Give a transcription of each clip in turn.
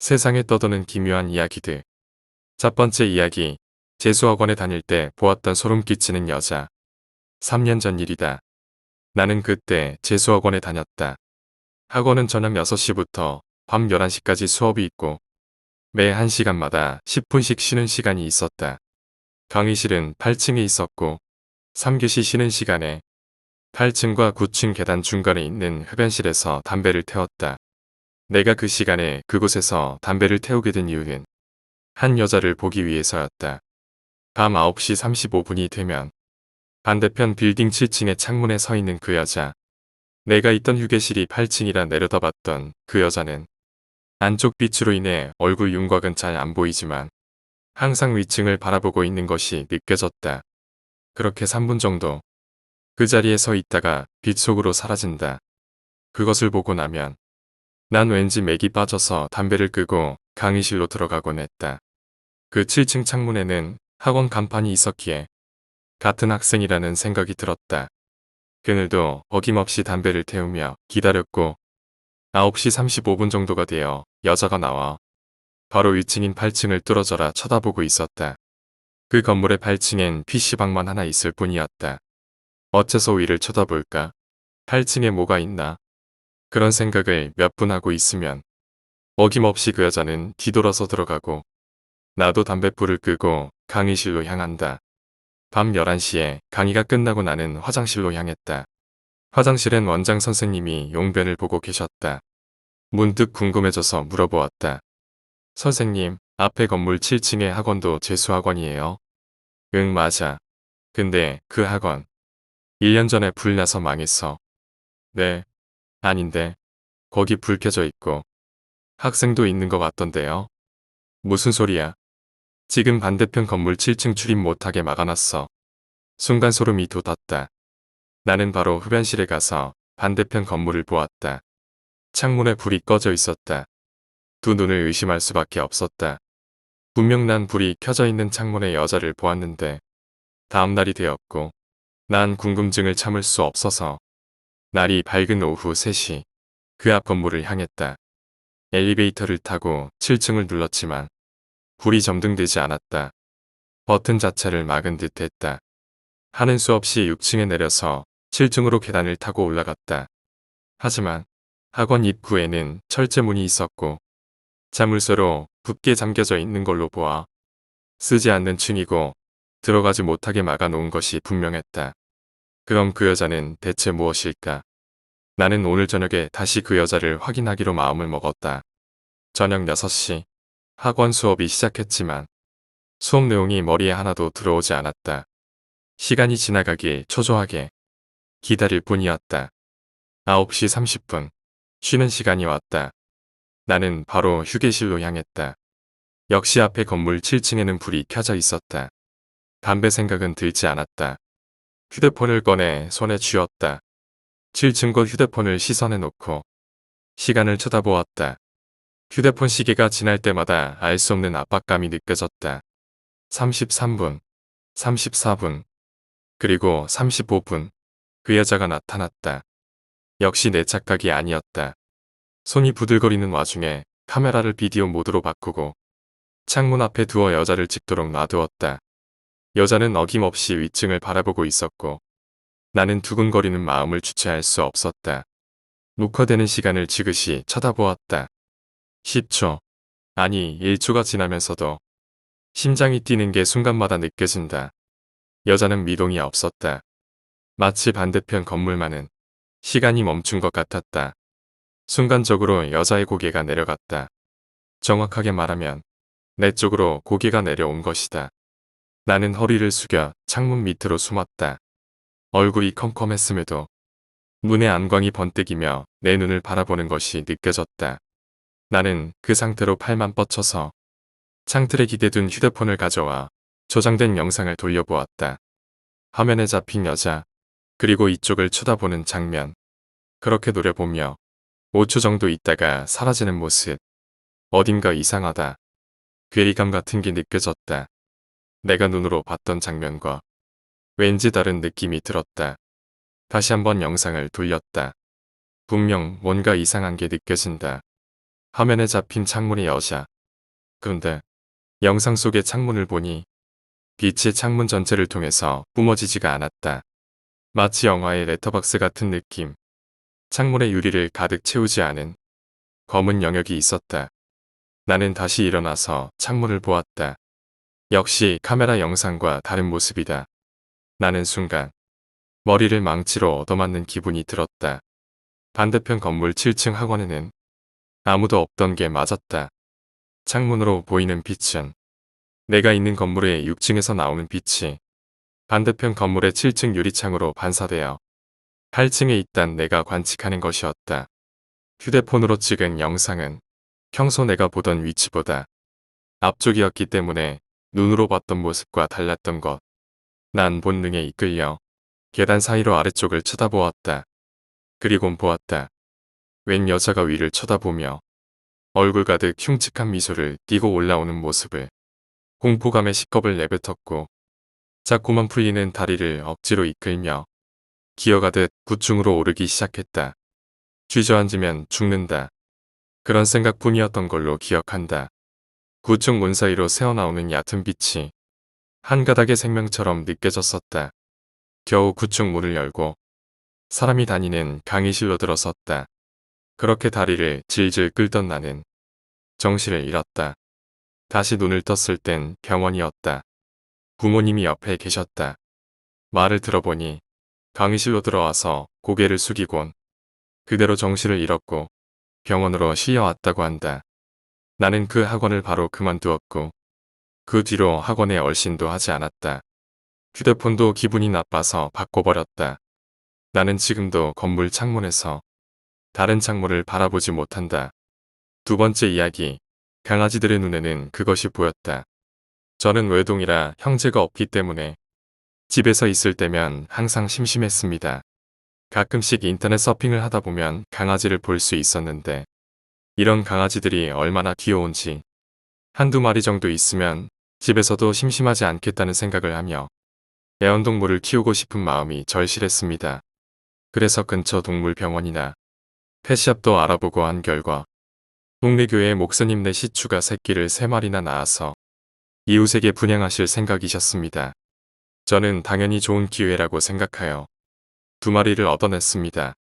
세상에 떠도는 기묘한 이야기들. 첫 번째 이야기. 재수학원에 다닐 때 보았던 소름 끼치는 여자. 3년 전 일이다. 나는 그때 재수학원에 다녔다. 학원은 저녁 6시부터 밤 11시까지 수업이 있고 매 1시간마다 10분씩 쉬는 시간이 있었다. 강의실은 8층에 있었고 3교시 쉬는 시간에 8층과 9층 계단 중간에 있는 흡연실에서 담배를 태웠다. 내가 그 시간에 그곳에서 담배를 태우게 된 이유는 한 여자를 보기 위해서였다. 밤 9시 35분이 되면 반대편 빌딩 7층의 창문에 서 있는 그 여자. 내가 있던 휴게실이 8층이라 내려다봤던 그 여자는 안쪽 빛으로 인해 얼굴 윤곽은 잘 안 보이지만 항상 위층을 바라보고 있는 것이 느껴졌다. 그렇게 3분 정도 그 자리에 서 있다가 빛 속으로 사라진다. 그것을 보고 나면 난 왠지 맥이 빠져서 담배를 끄고 강의실로 들어가곤 했다. 그 7층 창문에는 학원 간판이 있었기에 같은 학생이라는 생각이 들었다. 그늘도 어김없이 담배를 태우며 기다렸고 9시 35분 정도가 되어 여자가 나와 바로 위층인 8층을 뚫어져라 쳐다보고 있었다. 그 건물의 8층엔 PC방만 하나 있을 뿐이었다. 어째서 위를 쳐다볼까? 8층에 뭐가 있나? 그런 생각을 몇 분 하고 있으면 어김없이 그 여자는 뒤돌아서 들어가고 나도 담뱃불을 끄고 강의실로 향한다. 밤 11시에 강의가 끝나고 나는 화장실로 향했다. 화장실엔 원장 선생님이 용변을 보고 계셨다. 문득 궁금해져서 물어보았다. 선생님, 앞에 건물 7층의 학원도 재수학원이에요? 응, 맞아. 근데 그 학원 1년 전에 불 나서 망했어. 네. 아닌데. 거기 불 켜져 있고 학생도 있는 것 같던데요. 무슨 소리야? 지금 반대편 건물 7층 출입 못하게 막아놨어. 순간 소름이 돋았다. 나는 바로 흡연실에 가서 반대편 건물을 보았다. 창문에 불이 꺼져 있었다. 두 눈을 의심할 수밖에 없었다. 분명 난 불이 켜져 있는 창문에 여자를 보았는데 다음 날이 되었고 난 궁금증을 참을 수 없어서 날이 밝은 오후 3시 그 앞 건물을 향했다. 엘리베이터를 타고 7층을 눌렀지만 불이 점등되지 않았다. 버튼 자체를 막은 듯 했다. 하는 수 없이 6층에 내려서 7층으로 계단을 타고 올라갔다. 하지만 학원 입구에는 철제문이 있었고 자물쇠로 굳게 잠겨져 있는 걸로 보아 쓰지 않는 층이고 들어가지 못하게 막아놓은 것이 분명했다. 그럼 그 여자는 대체 무엇일까? 나는 오늘 저녁에 다시 그 여자를 확인하기로 마음을 먹었다. 저녁 6시 학원 수업이 시작했지만 수업 내용이 머리에 하나도 들어오지 않았다. 시간이 지나가길 초조하게 기다릴 뿐이었다. 9시 30분 쉬는 시간이 왔다. 나는 바로 휴게실로 향했다. 역시 앞에 건물 7층에는 불이 켜져 있었다. 담배 생각은 들지 않았다. 휴대폰을 꺼내 손에 쥐었다. 7층 휴대폰을 시선에 놓고 시간을 쳐다보았다. 휴대폰 시계가 지날 때마다 알 수 없는 압박감이 느껴졌다. 33분, 34분, 그리고 35분. 그 여자가 나타났다. 역시 내 착각이 아니었다. 손이 부들거리는 와중에 카메라를 비디오 모드로 바꾸고 창문 앞에 두어 여자를 찍도록 놔두었다. 여자는 어김없이 위층을 바라보고 있었고 나는 두근거리는 마음을 주체할 수 없었다. 녹화되는 시간을 지그시 쳐다보았다. 10초, 아니 1초가 지나면서도 심장이 뛰는 게 순간마다 느껴진다. 여자는 미동이 없었다. 마치 반대편 건물만은 시간이 멈춘 것 같았다. 순간적으로 여자의 고개가 내려갔다. 정확하게 말하면 내 쪽으로 고개가 내려온 것이다. 나는 허리를 숙여 창문 밑으로 숨었다. 얼굴이 컴컴했음에도 눈에 안광이 번뜩이며 내 눈을 바라보는 것이 느껴졌다. 나는 그 상태로 팔만 뻗쳐서 창틀에 기대둔 휴대폰을 가져와 저장된 영상을 돌려보았다. 화면에 잡힌 여자, 그리고 이쪽을 쳐다보는 장면. 그렇게 노려보며 5초 정도 있다가 사라지는 모습. 어딘가 이상하다. 괴리감 같은 게 느껴졌다. 내가 눈으로 봤던 장면과 왠지 다른 느낌이 들었다. 다시 한번 영상을 돌렸다. 분명 뭔가 이상한 게 느껴진다. 화면에 잡힌 창문의 여자. 그런데 영상 속의 창문을 보니 빛이 창문 전체를 통해서 뿜어지지가 않았다. 마치 영화의 레터박스 같은 느낌. 창문의 유리를 가득 채우지 않은 검은 영역이 있었다. 나는 다시 일어나서 창문을 보았다. 역시 카메라 영상과 다른 모습이다. 나는 순간 머리를 망치로 얻어맞는 기분이 들었다. 반대편 건물 7층 학원에는 아무도 없던 게 맞았다. 창문으로 보이는 빛은 내가 있는 건물의 6층에서 나오는 빛이 반대편 건물의 7층 유리창으로 반사되어 8층에 있단 내가 관측하는 것이었다. 휴대폰으로 찍은 영상은 평소 내가 보던 위치보다 앞쪽이었기 때문에 눈으로 봤던 모습과 달랐던 것. 난 본능에 이끌려 계단 사이로 아래쪽을 쳐다보았다. 그리곤 보았다. 웬 여자가 위를 쳐다보며 얼굴 가득 흉측한 미소를 띠고 올라오는 모습을. 공포감에 식겁을 내뱉었고 자꾸만 풀리는 다리를 억지로 이끌며 기어가듯 9층으로 오르기 시작했다. 주저앉으면 죽는다. 그런 생각뿐이었던 걸로 기억한다. 9층 문 사이로 새어나오는 얕은 빛이 한 가닥의 생명처럼 느껴졌었다. 겨우 9층 문을 열고 사람이 다니는 강의실로 들어섰다. 그렇게 다리를 질질 끌던 나는 정신을 잃었다. 다시 눈을 떴을 땐 병원이었다. 부모님이 옆에 계셨다. 말을 들어보니 강의실로 들어와서 고개를 숙이곤 그대로 정신을 잃었고 병원으로 실려왔다고 한다. 나는 그 학원을 바로 그만두었고 그 뒤로 학원에 얼씬도 하지 않았다. 휴대폰도 기분이 나빠서 바꿔버렸다. 나는 지금도 건물 창문에서 다른 창문을 바라보지 못한다. 두 번째 이야기. 강아지들의 눈에는 그것이 보였다. 저는 외동이라 형제가 없기 때문에 집에서 있을 때면 항상 심심했습니다. 가끔씩 인터넷 서핑을 하다 보면 강아지를 볼 수 있었는데 이런 강아지들이 얼마나 귀여운지 한두 마리 정도 있으면 집에서도 심심하지 않겠다는 생각을 하며 애완동물을 키우고 싶은 마음이 절실했습니다. 그래서 근처 동물병원이나 펫샵도 알아보고 한 결과 동네교회 목사님네 시추가 새끼를 3마리나 낳아서 이웃에게 분양하실 생각이셨습니다. 저는 당연히 좋은 기회라고 생각하여 2마리를 얻어냈습니다.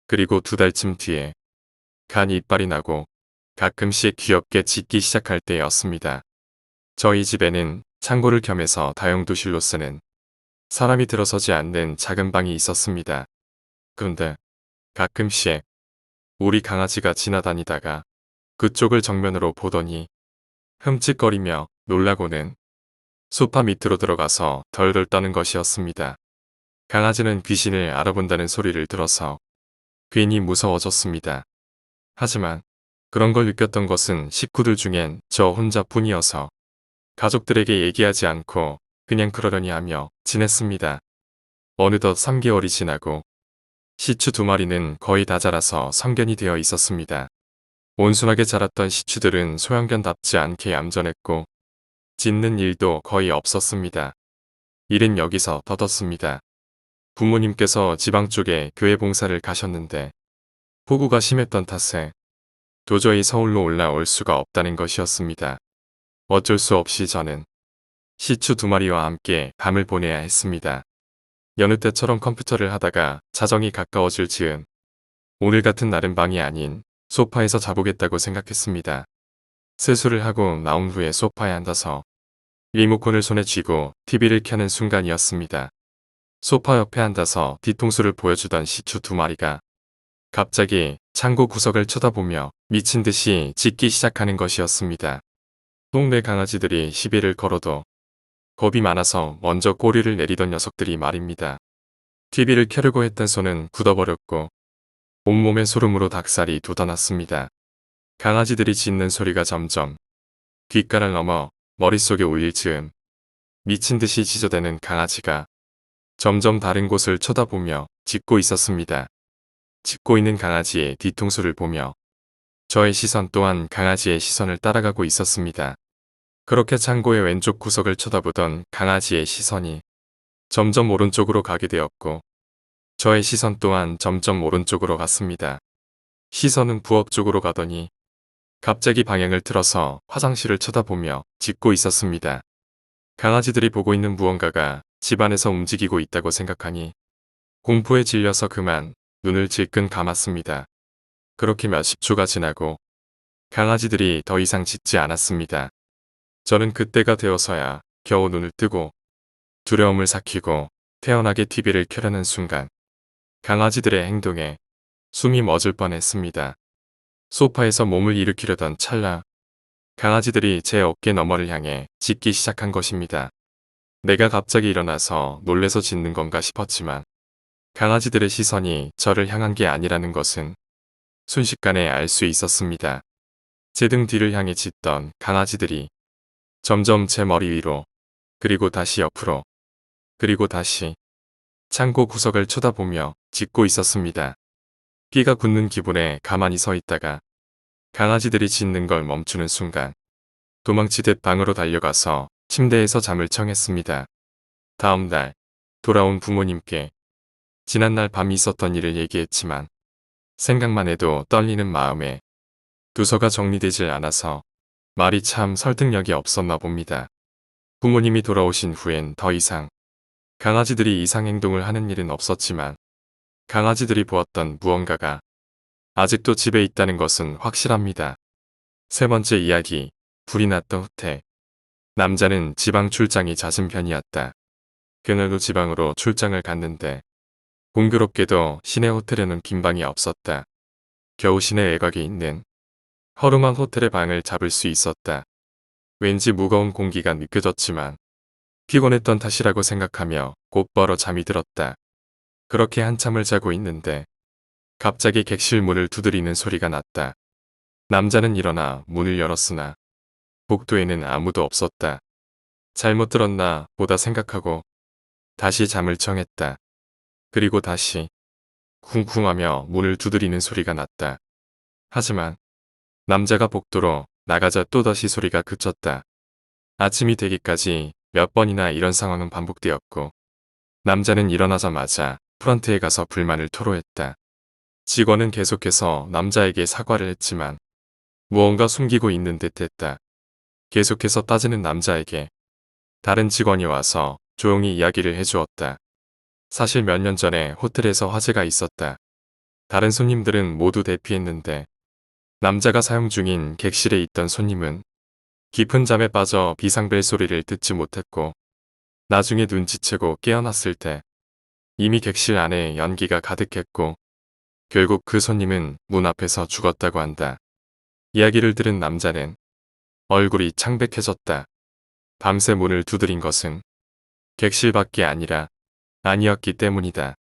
그리고 2달쯤 뒤에 간 이빨이 나고 가끔씩 귀엽게 짖기 시작할 때였습니다. 저희 집에는 창고를 겸해서 다용도실로 쓰는 사람이 들어서지 않는 작은 방이 있었습니다. 그런데 가끔씩 우리 강아지가 지나다니다가 그쪽을 정면으로 보더니 흠칫거리며 놀라고는 소파 밑으로 들어가서 덜덜 떠는 것이었습니다. 강아지는 귀신을 알아본다는 소리를 들어서 괜히 무서워졌습니다. 하지만 그런 걸 느꼈던 것은 식구들 중엔 저 혼자뿐이어서 가족들에게 얘기하지 않고 그냥 그러려니 하며 지냈습니다. 어느덧 3개월이 지나고 시추 2마리는 거의 다 자라서 성견이 되어 있었습니다. 온순하게 자랐던 시추들은 소형견답지 않게 얌전했고 짖는 일도 거의 없었습니다. 일은 여기서 덧었습니다. 부모님께서 지방 쪽에 교회 봉사를 가셨는데 폭우가 심했던 탓에 도저히 서울로 올라올 수가 없다는 것이었습니다. 어쩔 수 없이 저는 시추 2마리와 함께 밤을 보내야 했습니다. 여느 때처럼 컴퓨터를 하다가 자정이 가까워질 즈음 오늘 같은 날은 방이 아닌 소파에서 자보겠다고 생각했습니다. 세수를 하고 나온 후에 소파에 앉아서 리모컨을 손에 쥐고 TV를 켜는 순간이었습니다. 소파 옆에 앉아서 뒤통수를 보여주던 시추 2마리가 갑자기 창고 구석을 쳐다보며 미친 듯이 짖기 시작하는 것이었습니다. 동네 강아지들이 시비를 걸어도 겁이 많아서 먼저 꼬리를 내리던 녀석들이 말입니다. TV를 켜려고 했던 손은 굳어버렸고 온몸에 소름으로 닭살이 돋아났습니다. 강아지들이 짖는 소리가 점점 귓가를 넘어 머릿속에 울릴 즈음 미친 듯이 짖어대는 강아지가 점점 다른 곳을 쳐다보며 짖고 있었습니다. 짖고 있는 강아지의 뒤통수를 보며 저의 시선 또한 강아지의 시선을 따라가고 있었습니다. 그렇게 창고의 왼쪽 구석을 쳐다보던 강아지의 시선이 점점 오른쪽으로 가게 되었고 저의 시선 또한 점점 오른쪽으로 갔습니다. 시선은 부엌 쪽으로 가더니 갑자기 방향을 틀어서 화장실을 쳐다보며 짖고 있었습니다. 강아지들이 보고 있는 무언가가 집안에서 움직이고 있다고 생각하니 공포에 질려서 그만 눈을 질끈 감았습니다. 그렇게 몇십 초가 지나고 강아지들이 더 이상 짖지 않았습니다. 저는 그때가 되어서야 겨우 눈을 뜨고 두려움을 삭히고 태연하게 TV를 켜려는 순간 강아지들의 행동에 숨이 멎을 뻔했습니다. 소파에서 몸을 일으키려던 찰나 강아지들이 제 어깨 너머를 향해 짖기 시작한 것입니다. 내가 갑자기 일어나서 놀래서 짖는 건가 싶었지만 강아지들의 시선이 저를 향한 게 아니라는 것은 순식간에 알 수 있었습니다. 제 등 뒤를 향해 짖던 강아지들이 점점 제 머리 위로, 그리고 다시 옆으로, 그리고 다시 창고 구석을 쳐다보며 짖고 있었습니다. 끼가 굳는 기분에 가만히 서 있다가 강아지들이 짖는 걸 멈추는 순간 도망치듯 방으로 달려가서 침대에서 잠을 청했습니다. 다음 날 돌아온 부모님께 지난날 밤 있었던 일을 얘기했지만 생각만 해도 떨리는 마음에 두서가 정리되질 않아서 말이 참 설득력이 없었나 봅니다. 부모님이 돌아오신 후엔 더 이상 강아지들이 이상 행동을 하는 일은 없었지만 강아지들이 보았던 무언가가 아직도 집에 있다는 것은 확실합니다. 세 번째 이야기, 불이 났던 호텔. 남자는 지방 출장이 잦은 편이었다. 그날도 지방으로 출장을 갔는데 공교롭게도 시내 호텔에는 빈 방이 없었다. 겨우 시내 외곽에 있는 허름한 호텔의 방을 잡을 수 있었다. 왠지 무거운 공기가 느껴졌지만 피곤했던 탓이라고 생각하며 곧바로 잠이 들었다. 그렇게 한참을 자고 있는데 갑자기 객실 문을 두드리는 소리가 났다. 남자는 일어나 문을 열었으나 복도에는 아무도 없었다. 잘못 들었나 보다 생각하고 다시 잠을 청했다. 그리고 다시 쿵쿵하며 문을 두드리는 소리가 났다. 하지만 남자가 복도로 나가자 또다시 소리가 그쳤다. 아침이 되기까지 몇 번이나 이런 상황은 반복되었고 남자는 일어나자마자 프런트에 가서 불만을 토로했다. 직원은 계속해서 남자에게 사과를 했지만 무언가 숨기고 있는 듯 했다. 계속해서 따지는 남자에게 다른 직원이 와서 조용히 이야기를 해주었다. 사실 몇 년 전에 호텔에서 화재가 있었다. 다른 손님들은 모두 대피했는데 남자가 사용 중인 객실에 있던 손님은 깊은 잠에 빠져 비상벨 소리를 듣지 못했고 나중에 눈치채고 깨어났을 때 이미 객실 안에 연기가 가득했고 결국 그 손님은 문 앞에서 죽었다고 한다. 이야기를 들은 남자는 얼굴이 창백해졌다. 밤새 문을 두드린 것은 객실 밖이 아니라 아니었기 때문이다.